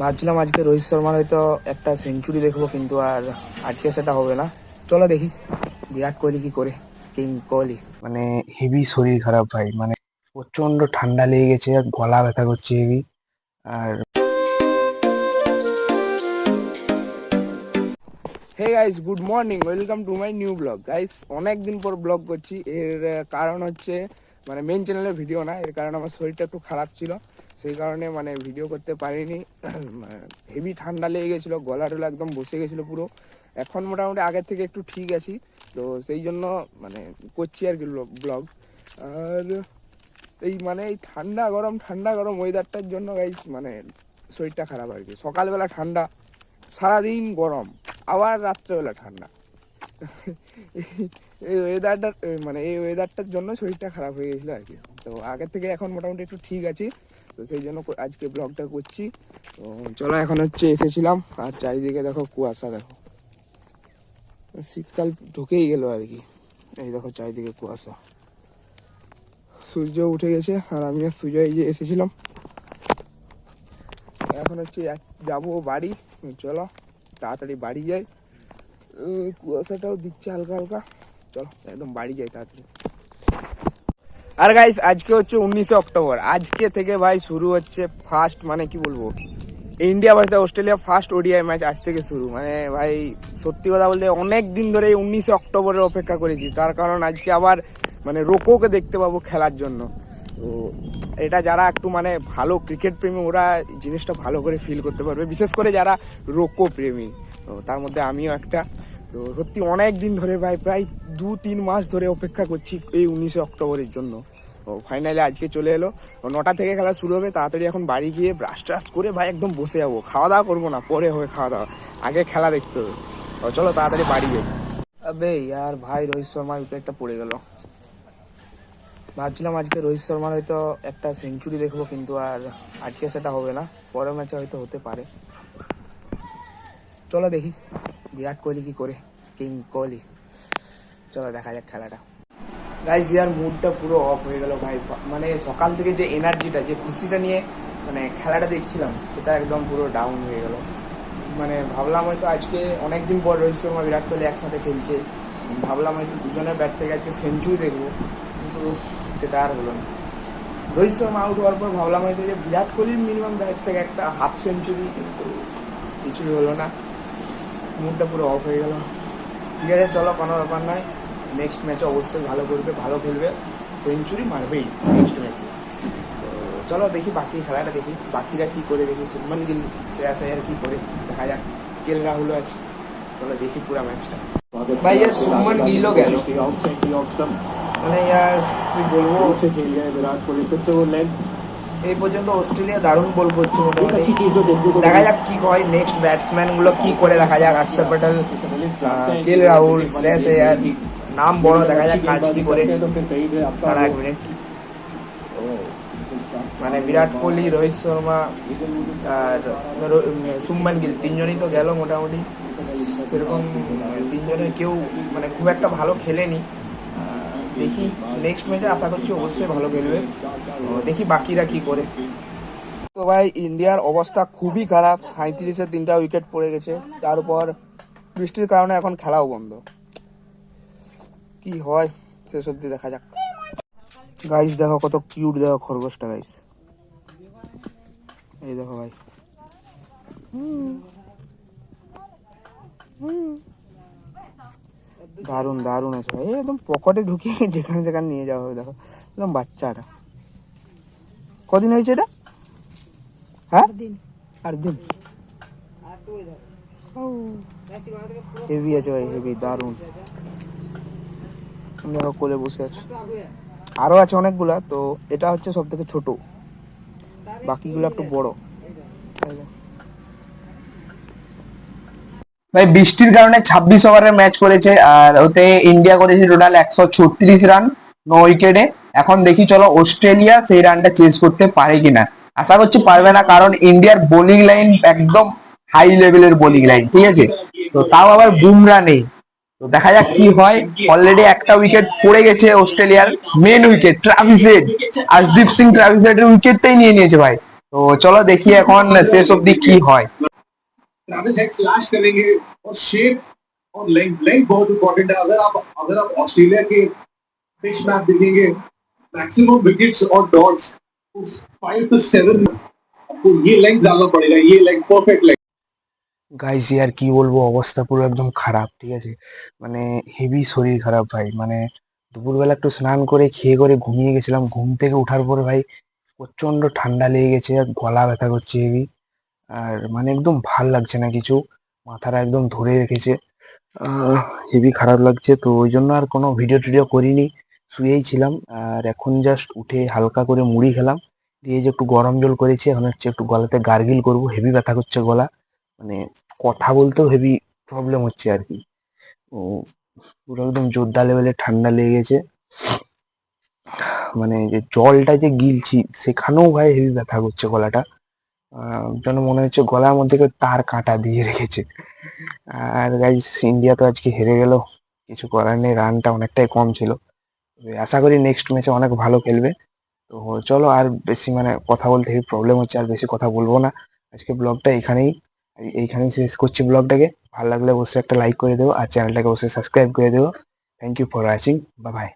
ভাবছিলাম আজকে রোহিত শর্মার হয়তো একটা সেঞ্চুরি দেখবো, কিন্তু আর আজকে সেটা হবে না। চলো দেখি বিরাট কোহলি কি করে, কিং কোহলি। মানে হেভি শরীর খারাপ ভাই, মানে প্রচন্ড ঠান্ডা লেগে গেছে আর গলা ব্যথা করছে হেভি। আর hey guys, good morning, welcome to my new blog. Guys, অনেক দিন পর ব্লগ করছি। এর কারণ হচ্ছে মানে মেন চ্যানেলের ভিডিও না, এর কারণ আমার শরীরটা একটু খারাপ ছিল, সেই কারণে মানে ভিডিও করতে পারিনি। হেভি ঠান্ডা লেগে গেছিলো, গলা টলা একদম বসে গেছিলো পুরো। এখন মোটামুটি আগের থেকে একটু ঠিক আছি, তো সেই জন্য মানে করছি আর কি ব্লগ। আর এই ঠান্ডা গরম ওয়েদারটার জন্য গাইস মানে শরীরটা খারাপ আর কি। সকালবেলা ঠান্ডা, সারাদিন গরম, আবার রাত্রেবেলা ঠান্ডা। এই ওয়েদারটার জন্য শরীরটা খারাপ হয়ে গেছিলো আর কি। তো আগের থেকে এখন মোটামুটি একটু ঠিক আছি, তো সেই জন্য আজকে ব্লগটা করছি। তো চলো, এখন হচ্ছে এসেছিলাম আর চারিদিকে দেখো কুয়াশা, দেখো শীতকাল ঢুকেই গেল আর কি। এই দেখো চারিদিকে কুয়াশা, সূর্য উঠে গেছে আর আমি আর সূর্য এই যে এসেছিলাম। এখন হচ্ছে যাবো বাড়ি। চলো তাড়াতাড়ি বাড়ি যাই, কুয়াশাটাও দিচ্ছে হালকা হালকা। চলো একদম বাড়ি যাই তাড়াতাড়ি। আর গাইস, আজকে হচ্ছে 19শে অক্টোবর। আজকে থেকে ভাই শুরু হচ্ছে ফার্স্ট, মানে কি বলবো, India versus Australia first ODI match আজ থেকে শুরু। মানে ভাই সত্যি কথা বলতে অনেক দিন ধরে 19শে অক্টোবরের অপেক্ষা করেছি, তার কারণ আজকে আবার মানে রোকোকে দেখতে পাবো খেলার জন্য। তো এটা যারা একটু মানে ভালো ক্রিকেট প্রেমী, ওরা জিনিসটা ভালো করে ফিল করতে পারবে, বিশেষ করে যারা রোকো প্রেমী। তো তার মধ্যে আমিও একটা। তো সত্যি অনেক দিন ধরে ভাই, প্রায় 2-3 মাস ধরে অপেক্ষা করছি এই 19শে অক্টোবরের জন্য। ও ফাইনালি আজকে চলে এলো। 9টা থেকে খেলা শুরু হবে। তাড়াতাড়ি এখন বাড়ি গিয়ে ব্রাশ ট্রাশ করে ভাই একদম বসে যাবো। খাওয়া দাওয়া করবো না, পরে হবে খাওয়া দাওয়া, আগে খেলা দেখতে হবে। চলো তাড়াতাড়ি বাড়ি যাই। আবে ইয়ার ভাই, রোহিত শর্মার উইকেটটা পড়ে গেল। ভাবছিলাম আজকে রোহিত শর্মার হয়তো একটা সেঞ্চুরি দেখবো, কিন্তু আর আজকে সেটা হবে না, পরের ম্যাচে হয়তো হতে পারে। চলো দেখি বিরাট কোহলি কি করে, কিং কোহলি। চলো দেখা যাক খেলাটা। গাইস, ইয়ার মুডটা পুরো অফ হয়ে গেল ভাই। মানে সকাল থেকে যে এনার্জিটা, যে খুশিটা নিয়ে মানে খেলাটা দেখছিলাম, সেটা একদম পুরো ডাউন হয়ে গেল। মানে ভাবলাম হয়তো আজকে অনেক দিন পর রোহিত শর্মা বিরাট কোহলি একসাথে খেলছে, ভাবলাম হয়তো দুজনের ব্যাট থেকে আজকে সেঞ্চুরি দেখবো, কিন্তু সেটা আর হলো না। রোহিত শর্মা আউট হওয়ার পর ভাবলাম হয়তো যে বিরাট কোহলির মিনিমাম ব্যাট থেকে একটা হাফ সেঞ্চুরি, কিন্তু কিছুই হলো না। মুডটা পুরো অফ হয়ে গেল। ঠিক আছে, চলো কোনো ব্যাপার নয়, নেক্সট ম্যাচে অবশ্যই ভালো করবে, ভালো খেলবে, সেঞ্চুরি মারবেই নেক্সট ম্যাচে। তো চলো দেখি বাকি খেলাটা, দেখি বাকিরা কী করে, দেখি শুভমান গিল, শ্রেয়াস আয়ার কী করে, দেখা যাক। কেএল রাহুলও আছে। চলো দেখি পুরো ম্যাচটা। ভাই यार শুভমান গিলও গেল, মানে यार কি বলবো, এই পর্যন্ত অস্ট্রেলিয়া দারুণ বল করছে মোটামুটি। দেখা যাক কি হয়, নেক্সট ব্যাটসম্যানগুলো কি করে, দেখা যাক। অক্ষর প্যাটেল, কেএল রাহুল, শ্রেয়াস আয়ার, নাম বড়, দেখা যাক কাজ কি করে। তারা 1 মিনিট। মানে বিরাট কোহলি, রোহিত শর্মা আর শুভমান গিল, তিনজনই তো গেল মোটামুটি। সেরকম তিনজনের কেউ মানে খুব একটা ভালো খেলেনি। দেখি নেক্সট ম্যাচে আশা করছি অবশ্যই ভালো খেলবে। দেখি বাকিরা কি করে। তো ভাই, ইন্ডিয়ার অবস্থা খুবই খারাপ। 37-এ 3টা উইকেট পড়ে গেছে, তার উপর বৃষ্টির কারণে এখন খেলাও বন্ধ। কি হয় শেষ অবধি দেখা যাক। গাইস দেখো কত কিউট, দেখো খরগোশটা গাইস, এই দেখো ভাই। দারুণ দারুণ আছে ভাই, একদম পকেটে ঢুকিয়ে যেখানে যেখানে নিয়ে যাওয়া হবে। দেখো একদম বাচ্চাটা। কদিন হয়েছে এটা? হ্যাঁ, 8 দিন। হেভি আছে ভাই, হেভি, দারুণ। দেখো কোলে বসে আছে। আরো আছে অনেকগুলা, তো এটা হচ্ছে সব থেকে ছোট, বাকিগুলো একটু বড়। ভাই বৃষ্টির কারণে 26 ওভারের ম্যাচ করেছে, আর ওতে ইন্ডিয়া করেছে টোটাল 136 রান 9 উইকেটে। এখন দেখি চলো অস্ট্রেলিয়া সেই রানটা চেজ করতে পারে কিনা। আশা করছি পারবে না, কারণ ইন্ডিয়ার বোলিং লাইন একদম হাই লেভেলের বোলিং লাইন, ঠিক আছে। তো তাও আবার বুমরা নেই, তো দেখা যাক কি হয়। অলরেডি একটা উইকেট পড়ে গেছে অস্ট্রেলিয়ার, main wicket Travis Head, Arshdeep Singh Travis হেডের উইকেটটাই নিয়ে নিয়েছে ভাই। তো চলো দেখি এখন শেষ অবধি কি হয়। ट्रैविस हेड स्लैश करेंगे और शेप और लेंथ लेंथ बहुत इंपॉर्टेंट है। अगर आप ऑस्ट्रेलिया के पिच मैप देखेंगे, मैक्सिमम विकेट्स और डॉट्स 5 to 7, आपको ये लेंथ डालना पड़ेगा, ये लेंथ परफेक्ट लेंथ। গাইস ইয়ার কি বলবো, অবস্থা পুরো একদম খারাপ, ঠিক আছে। মানে হেভি শরীর খারাপ ভাই। মানে দুপুরবেলা একটু স্নান করে খেয়ে করে ঘুমিয়ে গেছিলাম, ঘুম থেকে ওঠার পরে ভাই প্রচন্ড ঠান্ডা লেগে গেছে আর গলা ব্যথা করছে হেভি। আর মানে একদম ভাল লাগছে না কিছু, মাথাটা একদম ধরে রেখেছে। হেভি খারাপ লাগছে, তো ওই জন্য আর কোনো ভিডিও টিডিও করিনি, শুয়েই ছিলাম। আর এখন জাস্ট উঠে হালকা করে মুড়ি খেলাম, দিয়ে যে একটু গরম জল করেছি, এখন হচ্ছে একটু গলাতে গার্গিল করবো, হেভি ব্যথা করছে গলা। মানে কথা বলতেও হেভি প্রবলেম হচ্ছে আর কি। ও পুরো একদম জোরদার লেভেলে ঠান্ডা লেগে গেছে। মানে যে জলটা যে গিলছি সেখানেও ভাই হেভি ব্যথা করছে গলাটা। যেন মনে হচ্ছে গলার মধ্যে কেউ তার কাঁটা দিয়ে রেখেছে। আর গাইস ইন্ডিয়া তো আজকে হেরে গেল, কিছু করার নেই, রানটা অনেকটাই কম ছিল। তবে আশা করি নেক্সট ম্যাচে অনেক ভালো খেলবে। তো চলো আর বেশি মানে কথা বলতে হেভি প্রবলেম হচ্ছে, আর বেশি কথা বলবো না। আজকে ব্লগটা এইখানেই শেষ করছি ব্লগটাকে। ভালো লাগলে অবশ্যই একটা লাইক করে দেবো আর চ্যানেলটাকে অবশ্যই সাবস্ক্রাইব করে দেবো। Thank you for watching, bye by.